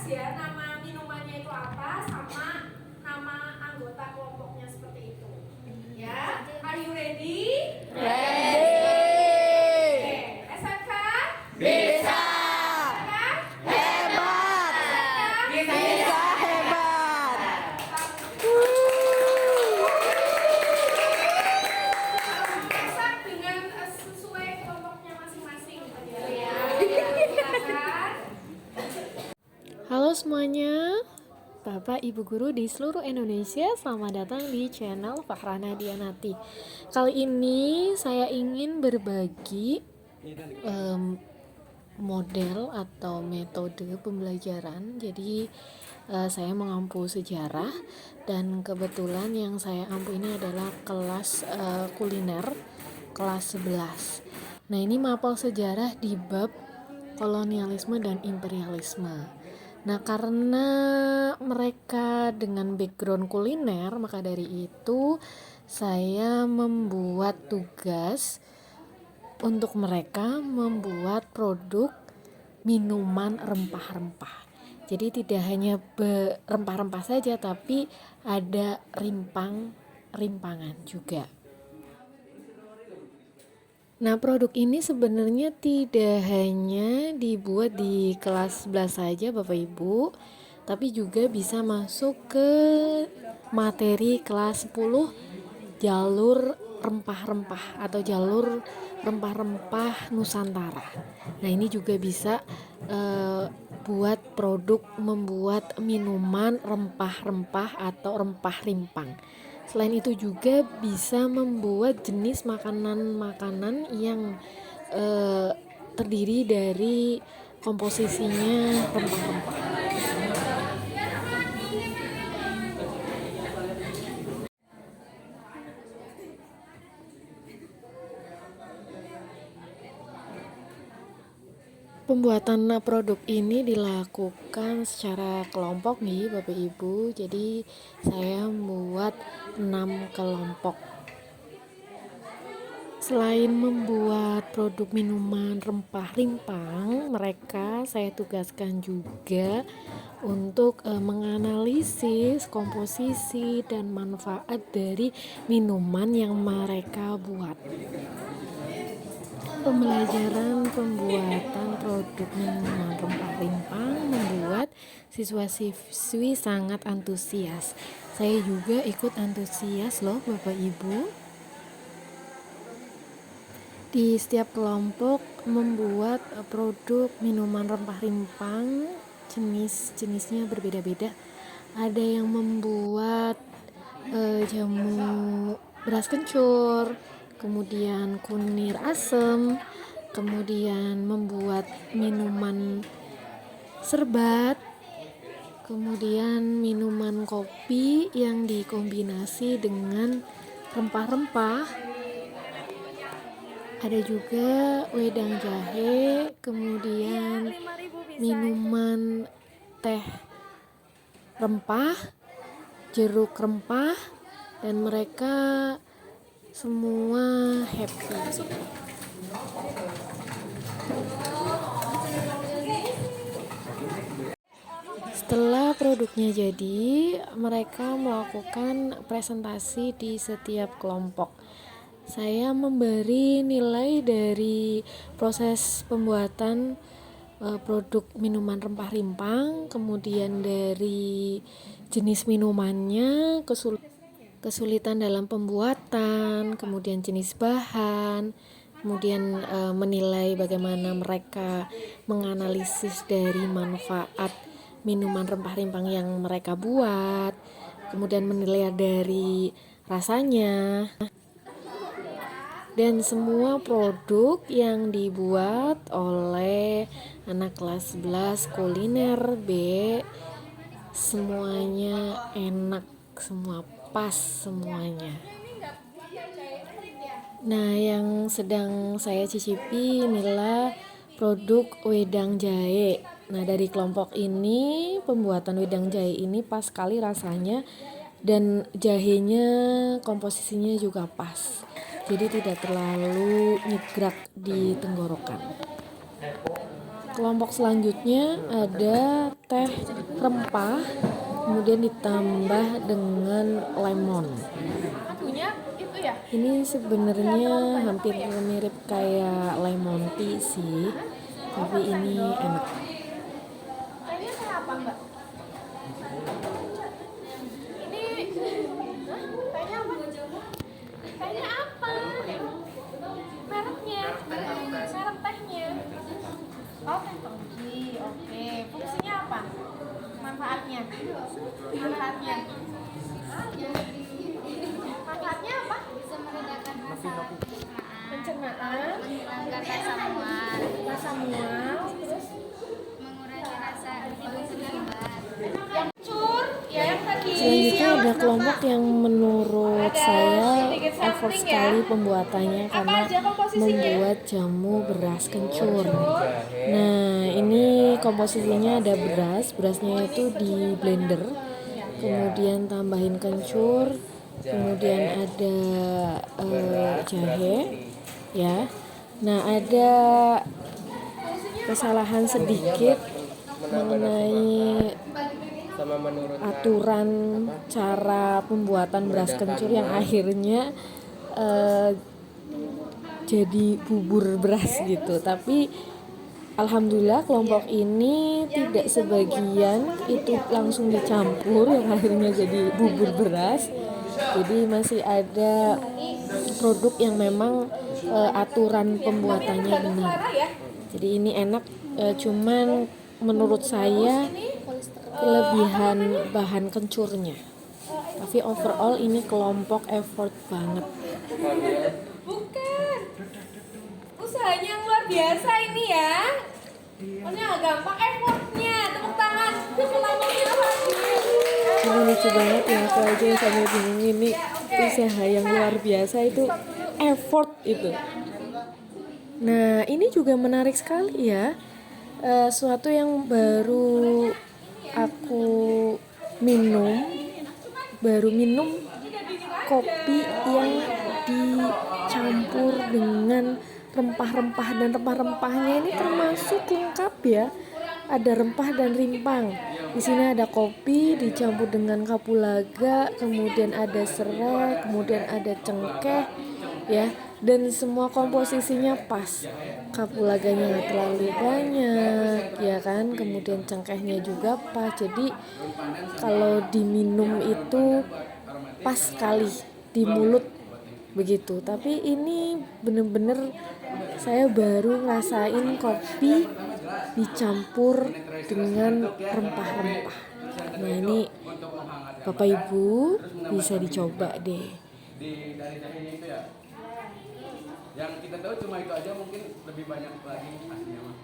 tugas ya, nama minumannya itu apa sama nama anggota kelompoknya seperti itu. Ya, are you ready? Ready. Oke, SMK? Bisa. SMK? Hebat. SMK? Bisa hebat. Masak dengan sesuai kelompoknya masing-masing. Ya, silakan. Halo semuanya, Bapak Ibu Guru di seluruh Indonesia, selamat datang di channel Fahrana Dianati. Kali ini saya ingin berbagi model atau metode pembelajaran. Jadi saya mengampu sejarah dan kebetulan yang saya ampu ini adalah kelas kuliner kelas 11. Nah, ini mapel sejarah di bab kolonialisme dan imperialisme. Nah, karena mereka dengan background kuliner, maka dari itu saya membuat tugas untuk mereka membuat produk minuman rempah-rempah. Jadi tidak hanya rempah-rempah saja, tapi ada rimpangan juga. Nah, produk ini sebenarnya tidak hanya dibuat di kelas 11 saja Bapak Ibu, tapi juga bisa masuk ke materi kelas 10 jalur rempah-rempah atau jalur rempah-rempah Nusantara. Nah, ini juga bisa buat produk membuat minuman rempah-rempah atau rempah rimpang. Selain itu juga bisa membuat jenis makanan-makanan yang terdiri dari komposisinya rempah-rempah. Pembuatan produk ini dilakukan secara kelompok nih Bapak Ibu. Jadi saya membuat 6 kelompok. Selain membuat produk minuman rempah rimpang, mereka saya tugaskan juga untuk menganalisis komposisi dan manfaat dari minuman yang mereka buat. Pembelajaran pembuatan produk minuman rempah rimpang membuat siswa-siswi sangat antusias. Saya juga ikut antusias loh Bapak Ibu. Di setiap kelompok membuat produk minuman rempah rimpang, jenis-jenisnya berbeda-beda. Ada yang membuat jamu beras kencur, kemudian kunir asem, kemudian membuat minuman serbat, kemudian minuman kopi yang dikombinasi dengan rempah-rempah. Ada juga wedang jahe, kemudian minuman teh rempah, jeruk rempah, dan mereka semua happy. Setelah produknya jadi, mereka melakukan presentasi di setiap kelompok. Saya memberi nilai dari proses pembuatan produk minuman rempah rimpang, kemudian dari jenis minumannya, kesulitan dalam pembuatan, kemudian jenis bahan, kemudian menilai bagaimana mereka menganalisis dari manfaat minuman rempah rimpang yang mereka buat, kemudian menilai dari rasanya. Dan semua produk yang dibuat oleh anak kelas 11 kuliner B semuanya enak, semua pas semuanya. Nah, yang sedang saya cicipi inilah produk wedang jahe. Nah, dari kelompok ini pembuatan wedang jahe ini pas sekali rasanya dan jahenya komposisinya juga pas. Jadi tidak terlalu nyegrak di tenggorokan. Kelompok selanjutnya ada teh rempah, kemudian ditambah dengan lemon. Satunya itu ya. Ini sebenarnya hampir mirip kayak lemon tea sih, tapi ini enak. Kayaknya kayak apa Mbak? Ini kayaknya apa? Kayaknya apa? Mereknya? Merek tehnya? Oh, teh tongki. Oke. Fungsinya apa? Manfaatnya? Manfaatnya? Manfaatnya apa? Bisa meredakan rasa Pencernaan, menghilangkan rasa mual, rasa mual, terus mengurangi rasa hidung selimbat. yang cur, ya yang tadi. Selanjutnya ada kelompok yang menurut Ada saya sedikit effort sampling ya. sekali pembuatannya Apa karena aja komposisinya? membuat jamu beras kencur. Nah, ini komposisinya ada berasnya itu di blender, kemudian tambahin kencur, kemudian ada jahe, ya. Nah, ada kesalahan sedikit mengenai sama menurut aturan cara pembuatan beras kencur yang akhirnya jadi bubur beras gitu. Tapi alhamdulillah kelompok ini tidak sebagian itu langsung dicampur yang akhirnya jadi bubur beras. Jadi masih ada produk yang memang aturan pembuatannya benar. Jadi ini enak, cuman menurut saya kelebihan bahan kencurnya. Tapi overall ini kelompok effort banget. Bukan. Usahanya yang luar biasa ini ya. Maksudnya nggak gampang effortnya. Tepuk tangan. Kelompoknya lagi. Ini lucu banget ya, aku aja sampai bingung ini usaha yang luar biasa itu effort itu. Nah, ini juga menarik sekali ya. Suatu yang baru aku baru minum kopi yang dicampur dengan rempah-rempah, dan rempah-rempahnya ini termasuk lengkap ya. Ada rempah dan rimpang. Di sini ada kopi dicampur dengan kapulaga, kemudian ada serai, kemudian ada cengkeh, ya. Dan semua komposisinya pas. Kapulaganya nggak terlalu banyak, ya kan. Kemudian cengkehnya juga pas. Jadi kalau diminum itu pas sekali di mulut begitu. Tapi ini bener-bener saya baru ngerasain kopi dicampur dengan rempah-rempah. Nah, ini Bapak Ibu bisa dicoba deh. dari tehnya itu ya. Yang kita tahu cuma itu aja, mungkin lebih banyak lagi aslinya mah.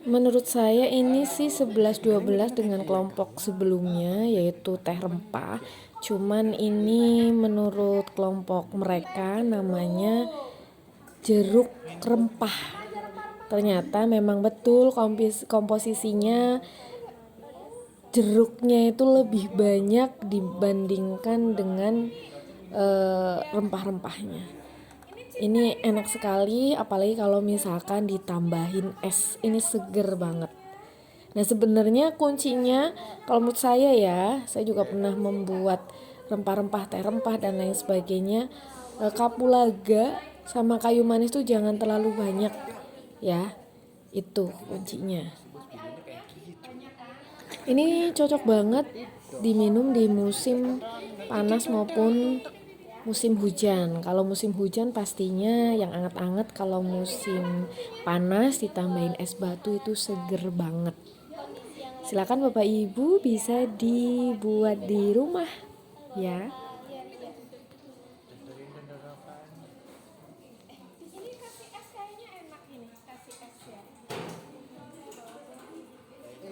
Menurut saya ini sih 11-12 dengan kelompok sebelumnya yaitu teh rempah. Cuman ini menurut kelompok mereka namanya jeruk rempah. Ternyata memang betul komposisinya jeruknya itu lebih banyak dibandingkan dengan rempah-rempahnya. Ini enak sekali, apalagi kalau misalkan ditambahin es. Ini seger banget. Nah, sebenarnya kuncinya kalau menurut saya ya, saya juga pernah membuat rempah-rempah, teh rempah dan lain sebagainya. Kapulaga sama kayu manis tuh jangan terlalu banyak ya. Itu kuncinya. Ini cocok banget diminum di musim panas maupun musim hujan. Kalau musim hujan pastinya yang anget-anget, kalau musim panas ditambahin es batu itu seger banget. Silakan Bapak Ibu bisa dibuat di rumah ya. Ini kasih es kayaknya enak ini, kasih es ya.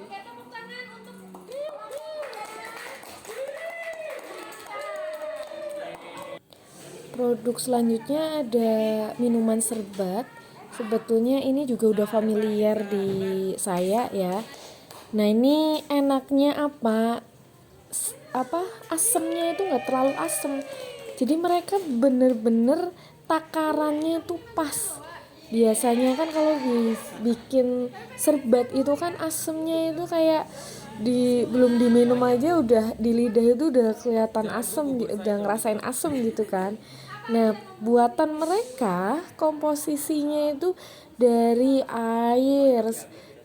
Oke, tepuk tangan untuk Produk selanjutnya ada minuman serbat. Sebetulnya ini juga udah familiar di saya ya. Nah, ini enaknya apa? Asemnya itu nggak terlalu asem. Jadi mereka bener-bener takarannya tuh pas. biasanya kan kalau bikin serbat itu kan asemnya itu kayak belum diminum aja udah di lidah itu udah kelihatan asem, udah ngerasain asem gitu kan. Nah, buatan mereka komposisinya itu dari air,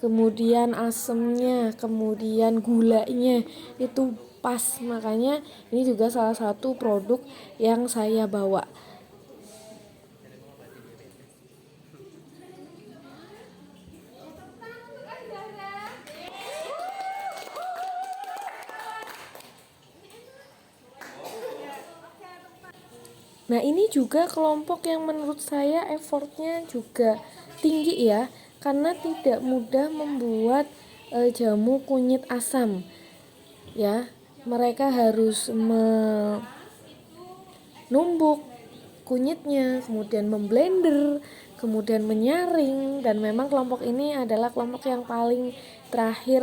kemudian asemnya, kemudian gulanya itu pas. Makanya ini juga salah satu produk yang saya bawa. Nah, ini juga kelompok yang menurut saya effortnya juga tinggi ya, karena tidak mudah membuat jamu kunyit asam ya. Mereka harus menumbuk kunyitnya, kemudian memblender, kemudian menyaring, dan memang kelompok ini adalah kelompok yang paling terakhir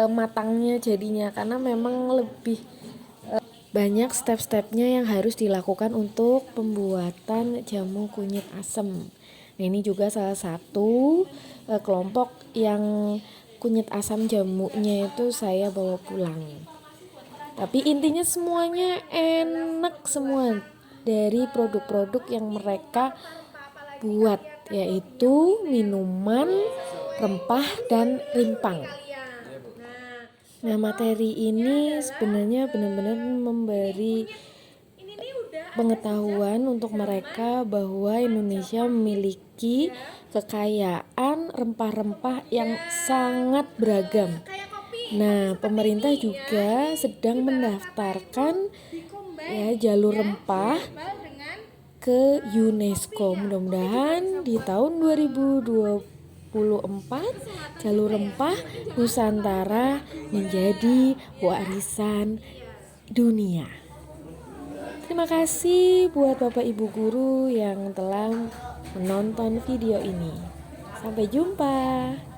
matangnya jadinya, karena memang lebih banyak step-stepnya yang harus dilakukan untuk pembuatan jamu kunyit asam. Nah, ini juga salah satu kelompok yang kunyit asam jamunya itu saya bawa pulang. Tapi intinya semuanya enak semua dari produk-produk yang mereka buat, yaitu minuman, rempah, dan rimpang. Nah, materi ini sebenarnya benar-benar memberi pengetahuan untuk mereka bahwa Indonesia memiliki kekayaan rempah-rempah yang sangat beragam. Nah, pemerintah juga sedang mendaftarkan ya jalur rempah ke UNESCO. Mudah-mudahan di tahun 2024 jalur rempah Nusantara menjadi warisan dunia. Terima kasih buat Bapak Ibu guru yang telah menonton video ini. Sampai jumpa.